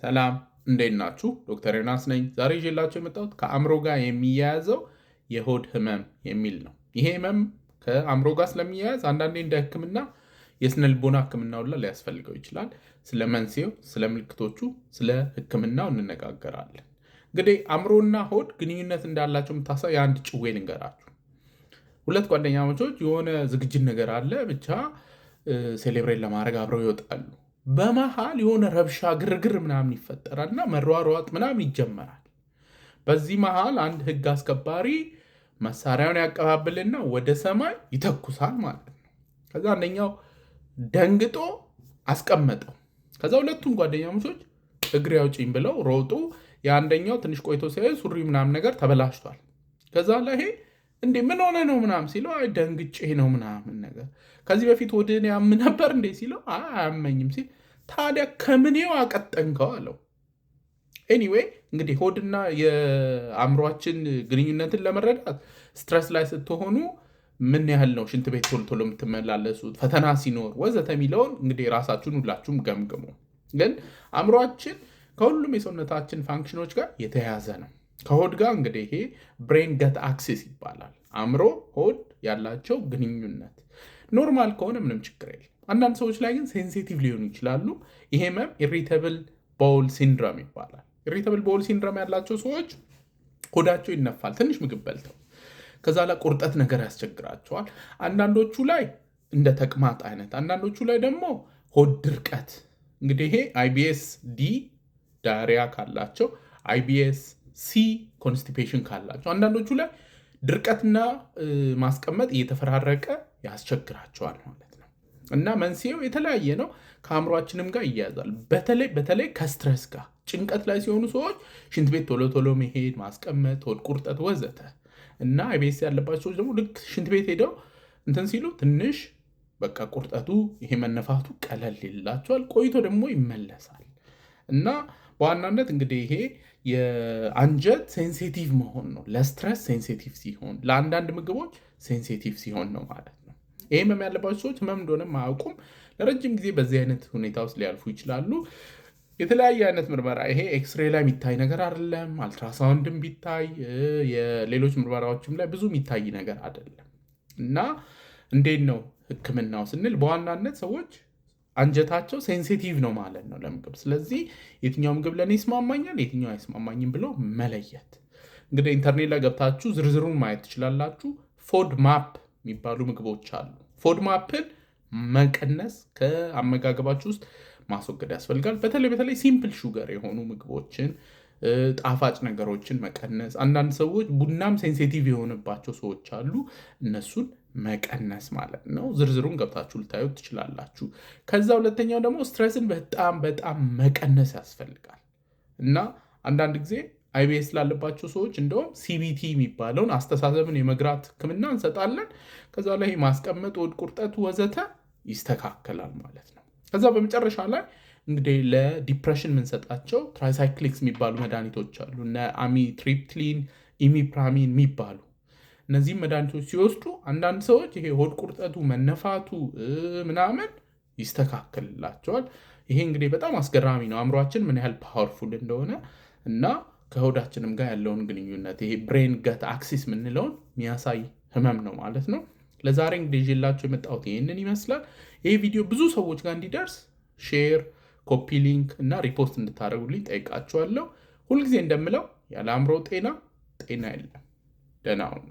ሰላም እንዴት ናችሁ? ዶክተር ዮናስ ነኝ። ዛሬ ይዤላችሁ የመጣሁት ከአእምሮ ጋር የሚያያዘው የሆድ ህመም የሚል ነው። ይሄ ህመም ከአእምሮ ጋር ስለሚያያዝ አንዳንዴ እንደ ህክምና የስነ ልቦና ህክምና ሁላ ሊያስፈልገው ይችላል። ስለ መንስኤው፣ ስለ ምልክቶቹ፣ ስለ ህክምናው እንነጋገራለን። እንግዲህ አእምሮና ሆድ ግንኙነት እንዳላቸው የምታሳይ የአንድ ጭዌ ልንገራችሁ። ሁለት ጓደኛሞቾች የሆነ ዝግጅት ነገር አለ ብቻ ሴሌብሬት ለማድረግ አብረው ይወጣሉ። በመሃል የሆነ ረብሻ ግርግር ምናምን ይፈጠራልና መሯሯጥ ምናምን ይጀመራል። በዚህ መሃል አንድ ህግ አስከባሪ መሳሪያውን ያቀባብልና ወደ ሰማይ ይተኩሳል ማለት ነው። ከዛ አንደኛው ደንግጦ አስቀመጠው። ከዛ ሁለቱም ጓደኛሞቾች እግሬ አውጪኝ ብለው ሮጡ። የአንደኛው ትንሽ ቆይቶ ሲያዩ ሱሪ ምናምን ነገር ተበላሽቷል። ከዛ ላይ እንዴ ምን ሆነ ነው ምናምን ሲለው አይ ደንግጬ ነው ምናምን ነገር። ከዚህ በፊት ወድን ያም ነበር እንዴ ሲለው አያመኝም ሲል ታዲያ ከምኔው አቀጠንከው አለው። ኤኒዌይ እንግዲህ ሆድና የአእምሯችን ግንኙነትን ለመረዳት ስትረስ ላይ ስትሆኑ ምን ያህል ነው ሽንት ቤት ቶሎ ቶሎ የምትመላለሱት፣ ፈተና ሲኖር ወዘተ የሚለውን እንግዲህ ራሳችሁን ሁላችሁም ገምግሙ። ግን አእምሯችን ከሁሉም የሰውነታችን ፋንክሽኖች ጋር የተያያዘ ነው። ከሆድ ጋር እንግዲህ ይሄ ብሬን ገት አክሲስ ይባላል። አእምሮ ሆድ ያላቸው ግንኙነት ኖርማል ከሆነ ምንም ችግር የለም። አንዳንድ ሰዎች ላይ ግን ሴንሲቲቭ ሊሆኑ ይችላሉ። ይሄ ህመም ኢሪተብል ቦውል ሲንድረም ይባላል። ኢሪተብል ቦውል ሲንድረም ያላቸው ሰዎች ሆዳቸው ይነፋል ትንሽ ምግብ በልተው፣ ከዛ ላይ ቁርጠት ነገር ያስቸግራቸዋል። አንዳንዶቹ ላይ እንደ ተቅማጥ አይነት፣ አንዳንዶቹ ላይ ደግሞ ሆድ ድርቀት። እንግዲህ ይሄ አይቢኤስ ዲ ዳይሪያ ካላቸው፣ አይቢኤስ ሲ ኮንስቲፔሽን ካላቸው፣ አንዳንዶቹ ላይ ድርቀትና ማስቀመጥ እየተፈራረቀ ያስቸግራቸዋል ማለት ነው። እና መንስኤው የተለያየ ነው። ከአእምሯችንም ጋር ይያያዛል። በተለይ ከስትረስ ጋር ጭንቀት ላይ ሲሆኑ ሰዎች ሽንት ቤት ቶሎ ቶሎ መሄድ፣ ማስቀመጥ፣ ሆድ ቁርጠት ወዘተ። እና አይቢኤስ ያለባቸው ሰዎች ደግሞ ልክ ሽንት ቤት ሄደው እንትን ሲሉ ትንሽ በቃ ቁርጠቱ ይሄ መነፋቱ ቀለል ይላቸዋል። ቆይቶ ደግሞ ይመለሳል። እና በዋናነት እንግዲህ ይሄ የአንጀት ሴንሲቲቭ መሆን ነው። ለስትረስ ሴንሲቲቭ ሲሆን፣ ለአንዳንድ ምግቦች ሴንሲቲቭ ሲሆን ነው ማለት ነው። ይህ ህመም ያለባቸው ሰዎች ህመም እንደሆነም አያውቁም። ለረጅም ጊዜ በዚህ አይነት ሁኔታ ውስጥ ሊያልፉ ይችላሉ። የተለያየ አይነት ምርመራ፣ ይሄ ኤክስሬ ላይ የሚታይ ነገር አይደለም። አልትራሳውንድም ቢታይ የሌሎች ምርመራዎችም ላይ ብዙ የሚታይ ነገር አይደለም። እና እንዴት ነው ህክምናው ስንል በዋናነት ሰዎች አንጀታቸው ሴንሲቲቭ ነው ማለት ነው ለምግብ። ስለዚህ የትኛው ምግብ ለእኔ ይስማማኛል፣ የትኛው አይስማማኝም ብሎ መለየት። እንግዲህ ኢንተርኔት ላይ ገብታችሁ ዝርዝሩን ማየት ትችላላችሁ። ፎድ ማፕ የሚባሉ ምግቦች አሉ። ፎድ ማፕን መቀነስ ከአመጋገባችሁ ውስጥ ማስወገድ ያስፈልጋል። በተለይ ሲምፕል ሹገር የሆኑ ምግቦችን፣ ጣፋጭ ነገሮችን መቀነስ። አንዳንድ ሰዎች ቡናም ሴንሲቲቭ የሆነባቸው ሰዎች አሉ። እነሱን መቀነስ ማለት ነው። ዝርዝሩን ገብታችሁ ልታዩት ትችላላችሁ። ከዛ ሁለተኛው ደግሞ ስትረስን በጣም መቀነስ ያስፈልጋል። እና አንዳንድ ጊዜ አይቢኤስ ላለባቸው ሰዎች እንደውም ሲቢቲ የሚባለውን አስተሳሰብን የመግራት ህክምና እንሰጣለን። ከዛ ላይ ማስቀመጥ፣ ሆድ ቁርጠቱ ወዘተ ይስተካከላል ማለት ነው። ከዛ በመጨረሻ ላይ እንግዲህ ለዲፕሬሽን የምንሰጣቸው ትራይሳይክሊክስ የሚባሉ መድኃኒቶች አሉ። እነ አሚትሪፕቲሊን፣ ኢሚፕራሚን የሚባሉ እነዚህም መድኃኒቶች ሲወስዱ አንዳንድ ሰዎች ይሄ ሆድ ቁርጠቱ መነፋቱ ምናምን ይስተካከልላቸዋል። ይሄ እንግዲህ በጣም አስገራሚ ነው፣ አእምሯችን ምን ያህል ፓወርፉል እንደሆነ እና ከሆዳችንም ጋር ያለውን ግንኙነት ይሄ ብሬን ገት አክሲስ የምንለውን የሚያሳይ ህመም ነው ማለት ነው። ለዛሬ እንግዲህ ይዤላችሁ የመጣሁት ይህንን ይመስላል። ይህ ቪዲዮ ብዙ ሰዎች ጋር እንዲደርስ ሼር፣ ኮፒ ሊንክ እና ሪፖስት እንድታደርጉልኝ ጠይቃችኋለሁ። ሁልጊዜ እንደምለው ያለ አእምሮ ጤና የለም። ደህና ሁኑ።